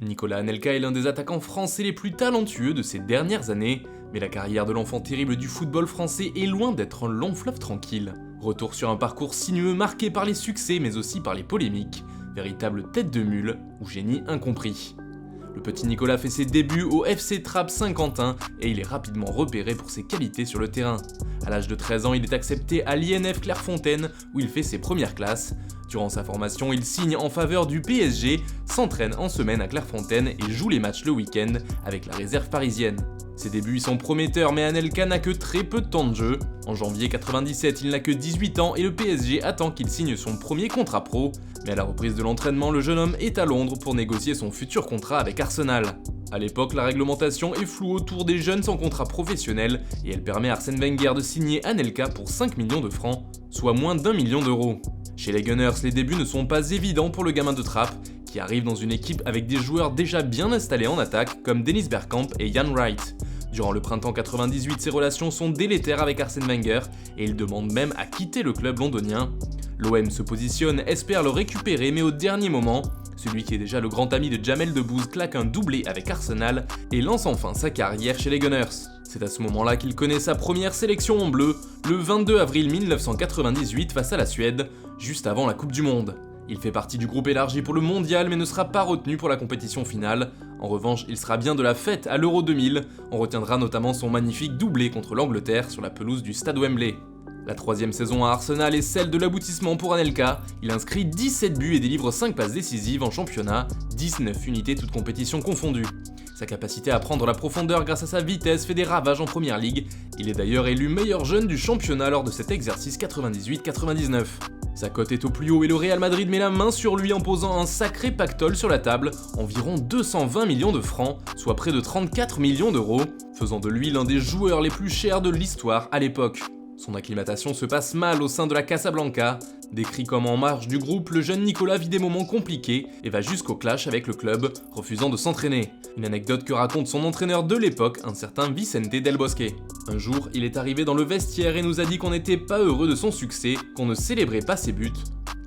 Nicolas Anelka est l'un des attaquants français les plus talentueux de ces dernières années, mais la carrière de l'enfant terrible du football français est loin d'être un long fleuve tranquille. Retour sur un parcours sinueux marqué par les succès mais aussi par les polémiques, véritable tête de mule ou génie incompris. Le petit Nicolas fait ses débuts au FC Trappes Saint-Quentin et il est rapidement repéré pour ses qualités sur le terrain. À l'âge de 13 ans, il est accepté à l'INF Clairefontaine où il fait ses premières classes. Durant sa formation, il signe en faveur du PSG, s'entraîne en semaine à Clairefontaine et joue les matchs le week-end avec la réserve parisienne. Ses débuts sont prometteurs mais Anelka n'a que très peu de temps de jeu. En janvier 97, il n'a que 18 ans et le PSG attend qu'il signe son premier contrat pro. Mais à la reprise de l'entraînement, le jeune homme est à Londres pour négocier son futur contrat avec Arsenal. A l'époque, la réglementation est floue autour des jeunes sans contrat professionnel et elle permet à Arsène Wenger de signer Anelka pour 5 millions de francs, soit moins d'1 million d'euros. Chez les Gunners, les débuts ne sont pas évidents pour le gamin de Trappes, qui arrive dans une équipe avec des joueurs déjà bien installés en attaque comme Dennis Bergkamp et Ian Wright. Durant le printemps 98, ses relations sont délétères avec Arsène Wenger et il demande même à quitter le club londonien. L'OM se positionne, espère le récupérer mais au dernier moment, celui qui est déjà le grand ami de Jamel Debbouze claque un doublé avec Arsenal et lance enfin sa carrière chez les Gunners. C'est à ce moment-là qu'il connaît sa première sélection en bleu, le 22 avril 1998 face à la Suède, juste avant la Coupe du Monde. Il fait partie du groupe élargi pour le mondial mais ne sera pas retenu pour la compétition finale. En revanche, il sera bien de la fête à l'Euro 2000, on retiendra notamment son magnifique doublé contre l'Angleterre sur la pelouse du stade Wembley. La troisième saison à Arsenal est celle de l'aboutissement pour Anelka, il inscrit 17 buts et délivre 5 passes décisives en championnat, 19 unités toutes compétitions confondues. Sa capacité à prendre la profondeur grâce à sa vitesse fait des ravages en première ligue, il est d'ailleurs élu meilleur jeune du championnat lors de cet exercice 98-99. Sa cote est au plus haut et le Real Madrid met la main sur lui en posant un sacré pactole sur la table, environ 220 millions de francs, soit près de 34 millions d'euros, faisant de lui l'un des joueurs les plus chers de l'histoire à l'époque. Son acclimatation se passe mal au sein de la Casablanca. Décrit comme en marge du groupe, le jeune Nicolas vit des moments compliqués et va jusqu'au clash avec le club, refusant de s'entraîner. Une anecdote que raconte son entraîneur de l'époque, un certain Vicente Del Bosque. Un jour, il est arrivé dans le vestiaire et nous a dit qu'on n'était pas heureux de son succès, qu'on ne célébrait pas ses buts.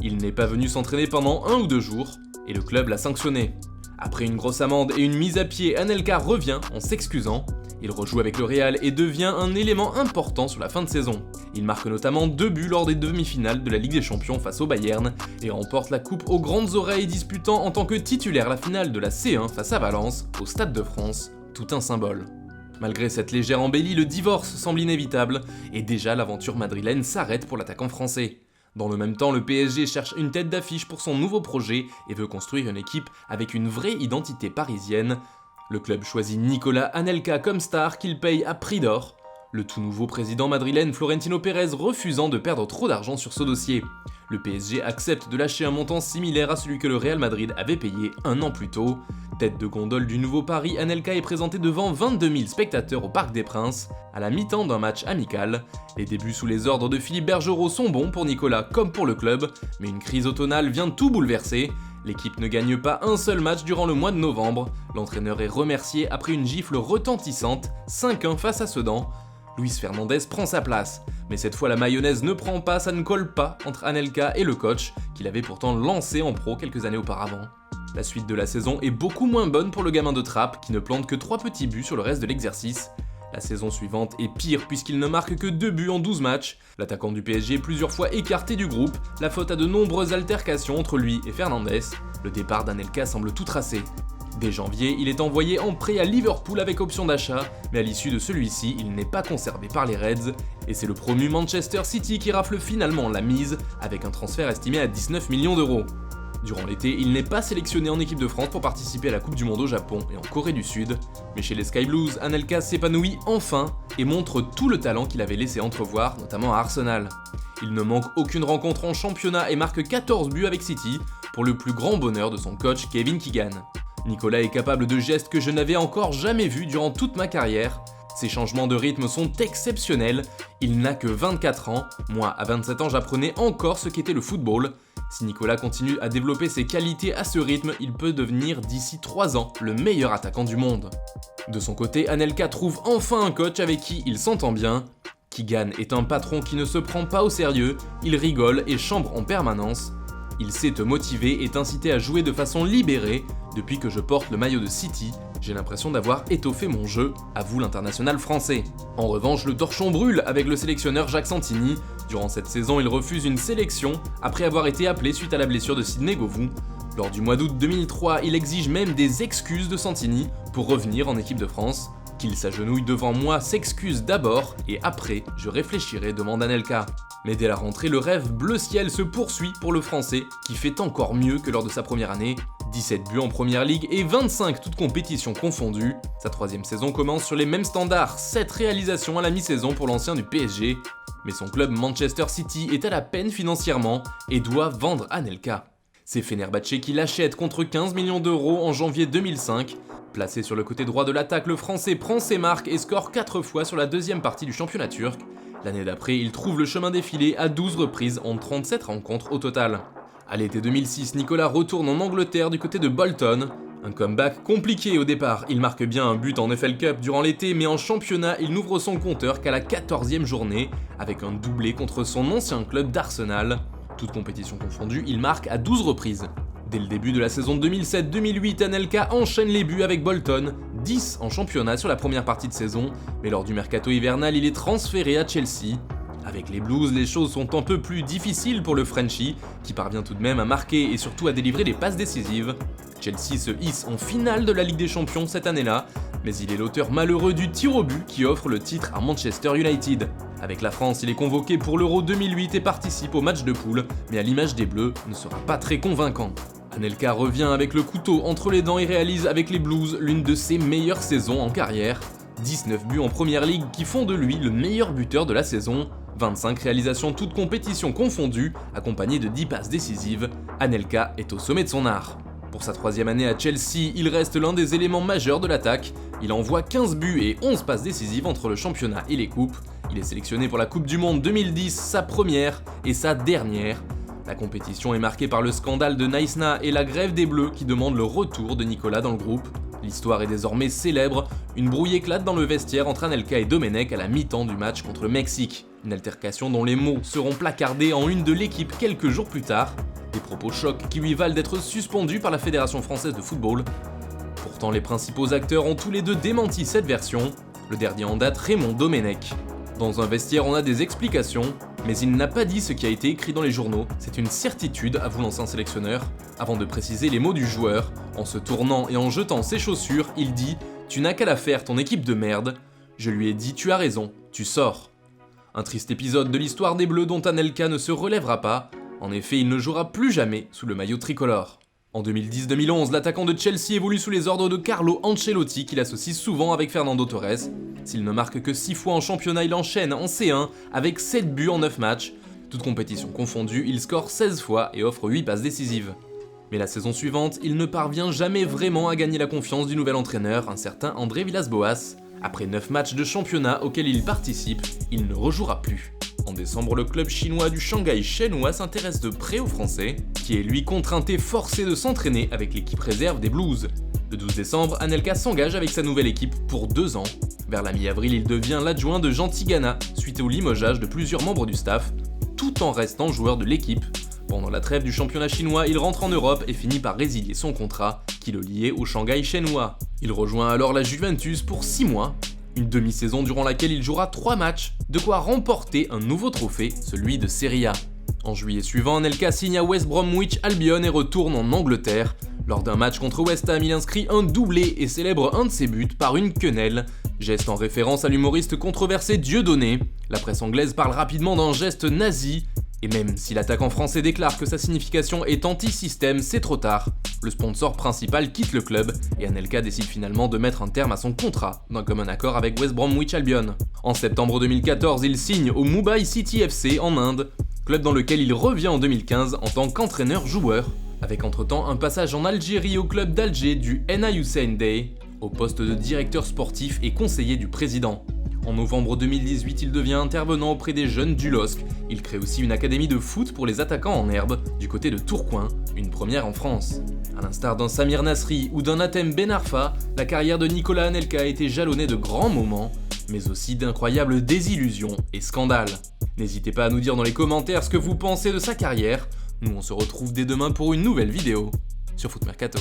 Il n'est pas venu s'entraîner pendant 1 ou 2 jours, et le club l'a sanctionné. Après une grosse amende et une mise à pied, Anelka revient en s'excusant. Il rejoue avec le Real et devient un élément important sur la fin de saison. Il marque notamment 2 buts lors des demi-finales de la Ligue des Champions face au Bayern et remporte la coupe aux grandes oreilles, disputant en tant que titulaire la finale de la C1 face à Valence, au Stade de France, tout un symbole. Malgré cette légère embellie, le divorce semble inévitable et déjà l'aventure madrilène s'arrête pour l'attaquant français. Dans le même temps, le PSG cherche une tête d'affiche pour son nouveau projet et veut construire une équipe avec une vraie identité parisienne. Le club choisit Nicolas Anelka comme star qu'il paye à prix d'or, le tout nouveau président madrilène Florentino Pérez refusant de perdre trop d'argent sur ce dossier. Le PSG accepte de lâcher un montant similaire à celui que le Real Madrid avait payé 1 an plus tôt. Tête de gondole du nouveau Paris, Anelka est présenté devant 22 000 spectateurs au Parc des Princes, à la mi-temps d'un match amical. Les débuts sous les ordres de Philippe Bergerot sont bons pour Nicolas comme pour le club, mais une crise automnale vient tout bouleverser. L'équipe ne gagne pas un seul match durant le mois de novembre. L'entraîneur est remercié après une gifle retentissante, 5-1 face à Sedan. Luis Fernandez prend sa place, mais cette fois la mayonnaise ne prend pas, ça ne colle pas entre Anelka et le coach, qu'il avait pourtant lancé en pro quelques années auparavant. La suite de la saison est beaucoup moins bonne pour le gamin de Trappes, qui ne plante que 3 petits buts sur le reste de l'exercice. La saison suivante est pire puisqu'il ne marque que 2 buts en 12 matchs. L'attaquant du PSG est plusieurs fois écarté du groupe, la faute à de nombreuses altercations entre lui et Fernandez. Le départ d'Anelka semble tout tracé. Dès janvier, il est envoyé en prêt à Liverpool avec option d'achat, mais à l'issue de celui-ci, il n'est pas conservé par les Reds, et c'est le promu Manchester City qui rafle finalement la mise, avec un transfert estimé à 19 millions d'euros. Durant l'été, il n'est pas sélectionné en équipe de France pour participer à la Coupe du Monde au Japon et en Corée du Sud, mais chez les Sky Blues, Anelka s'épanouit enfin et montre tout le talent qu'il avait laissé entrevoir, notamment à Arsenal. Il ne manque aucune rencontre en championnat et marque 14 buts avec City, pour le plus grand bonheur de son coach Kevin Keegan. Nicolas est capable de gestes que je n'avais encore jamais vus durant toute ma carrière. Ses changements de rythme sont exceptionnels, il n'a que 24 ans, moi à 27 ans j'apprenais encore ce qu'était le football. Si Nicolas continue à développer ses qualités à ce rythme, il peut devenir d'ici 3 ans le meilleur attaquant du monde. De son côté, Anelka trouve enfin un coach avec qui il s'entend bien. Keegan est un patron qui ne se prend pas au sérieux, il rigole et chambre en permanence. Il sait te motiver et t'inciter à jouer de façon libérée, Depuis que je porte le maillot de City, j'ai l'impression d'avoir étoffé mon jeu, avoue l'international français. En revanche, le torchon brûle avec le sélectionneur Jacques Santini. Durant cette saison, il refuse une sélection après avoir été appelé suite à la blessure de Sidney Govou. Lors du mois d'août 2003, il exige même des excuses de Santini pour revenir en équipe de France. Qu'il s'agenouille devant moi s'excuse d'abord et après, je réfléchirai, demande Anelka. Mais dès la rentrée, le rêve bleu ciel se poursuit pour le Français, qui fait encore mieux que lors de sa première année. 17 buts en première ligue et 25 toutes compétitions confondues. Sa troisième saison commence sur les mêmes standards, 7 réalisations à la mi-saison pour l'ancien du PSG. Mais son club Manchester City est à la peine financièrement et doit vendre Anelka. C'est Fenerbahçe qui l'achète contre 15 millions d'euros en janvier 2005. Placé sur le côté droit de l'attaque, le Français prend ses marques et score 4 fois sur la deuxième partie du championnat turc. L'année d'après, il trouve le chemin défilé à 12 reprises en 37 rencontres au total. À l'été 2006, Nicolas retourne en Angleterre du côté de Bolton. Un comeback compliqué au départ, il marque bien un but en FL Cup durant l'été, mais en championnat, il n'ouvre son compteur qu'à la 14e journée, avec un doublé contre son ancien club d'Arsenal. Toutes compétitions confondues, il marque à 12 reprises. Dès le début de la saison 2007-2008, Anelka enchaîne les buts avec Bolton, 10 en championnat sur la première partie de saison, mais lors du mercato hivernal, il est transféré à Chelsea. Avec les Blues, les choses sont un peu plus difficiles pour le Frenchie, qui parvient tout de même à marquer et surtout à délivrer des passes décisives. Chelsea se hisse en finale de la Ligue des Champions cette année-là, mais il est l'auteur malheureux du tir au but qui offre le titre à Manchester United. Avec la France, il est convoqué pour l'Euro 2008 et participe au match de poule, mais à l'image des Bleus, ne sera pas très convaincant. Anelka revient avec le couteau entre les dents et réalise avec les Blues l'une de ses meilleures saisons en carrière. 19 buts en première ligue qui font de lui le meilleur buteur de la saison. 25 réalisations toutes compétitions confondues, accompagnées de 10 passes décisives. Anelka est au sommet de son art. Pour sa troisième année à Chelsea, il reste l'un des éléments majeurs de l'attaque. Il envoie 15 buts et 11 passes décisives entre le championnat et les coupes. Il est sélectionné pour la Coupe du Monde 2010, sa première et sa dernière. La compétition est marquée par le scandale de Naïsna et la grève des Bleus qui demandent le retour de Nicolas dans le groupe. L'histoire est désormais célèbre, une brouille éclate dans le vestiaire entre Anelka et Domenech à la mi-temps du match contre le Mexique. Une altercation dont les mots seront placardés en une de l'équipe quelques jours plus tard. Des propos chocs qui lui valent d'être suspendu par la Fédération française de football. Pourtant, les principaux acteurs ont tous les deux démenti cette version. Le dernier en date, Raymond Domenech. Dans un vestiaire, on a des explications, mais il n'a pas dit ce qui a été écrit dans les journaux. C'est une certitude, avoue l'ancien sélectionneur. Avant de préciser les mots du joueur, en se tournant et en jetant ses chaussures, il dit « Tu n'as qu'à la faire, ton équipe de merde. Je lui ai dit « Tu as raison, tu sors ». Un triste épisode de l'histoire des Bleus dont Anelka ne se relèvera pas. En effet, il ne jouera plus jamais sous le maillot tricolore. En 2010-2011, l'attaquant de Chelsea évolue sous les ordres de Carlo Ancelotti, qu'il associe souvent avec Fernando Torres. S'il ne marque que 6 fois en championnat, il enchaîne en C1 avec 7 buts en 9 matchs. Toutes compétitions confondues, il score 16 fois et offre 8 passes décisives. Mais la saison suivante, il ne parvient jamais vraiment à gagner la confiance du nouvel entraîneur, un certain André Villas-Boas. Après 9 matchs de championnat auxquels il participe, il ne rejouera plus. En décembre, le club chinois du Shanghai Shenhua s'intéresse de près au Français, qui est lui contraint et forcé de s'entraîner avec l'équipe réserve des Blues. Le 12 décembre, Anelka s'engage avec sa nouvelle équipe pour 2 ans. Vers la mi-avril, il devient l'adjoint de Jean Tigana, suite au limogeage de plusieurs membres du staff, tout en restant joueur de l'équipe. Pendant la trêve du championnat chinois, il rentre en Europe et finit par résilier son contrat, qui le liait au Shanghai Shenhua. Il rejoint alors la Juventus pour 6 mois, une demi-saison durant laquelle il jouera 3 matchs, de quoi remporter un nouveau trophée, celui de Serie A. En juillet suivant, Anelka signe à West Bromwich Albion et retourne en Angleterre. Lors d'un match contre West Ham, il inscrit un doublé et célèbre un de ses buts par une quenelle, geste en référence à l'humoriste controversé Dieudonné. La presse anglaise parle rapidement d'un geste nazi, et même si l'attaquant français déclare que sa signification est anti-système, c'est trop tard. Le sponsor principal quitte le club, et Anelka décide finalement de mettre un terme à son contrat, d'un commun accord avec West Bromwich Albion. En septembre 2014, il signe au Mumbai City FC en Inde, club dans lequel il revient en 2015 en tant qu'entraîneur-joueur, avec entre-temps un passage en Algérie au club d'Alger du NA Hussein Dey, au poste de directeur sportif et conseiller du président. En novembre 2018, il devient intervenant auprès des jeunes du LOSC. Il crée aussi une académie de foot pour les attaquants en herbe, du côté de Tourcoing, une première en France. À l'instar d'un Samir Nasri ou d'un Hatem Ben Arfa, la carrière de Nicolas Anelka a été jalonnée de grands moments, mais aussi d'incroyables désillusions et scandales. N'hésitez pas à nous dire dans les commentaires ce que vous pensez de sa carrière. Nous on se retrouve dès demain pour une nouvelle vidéo sur Foot Mercato.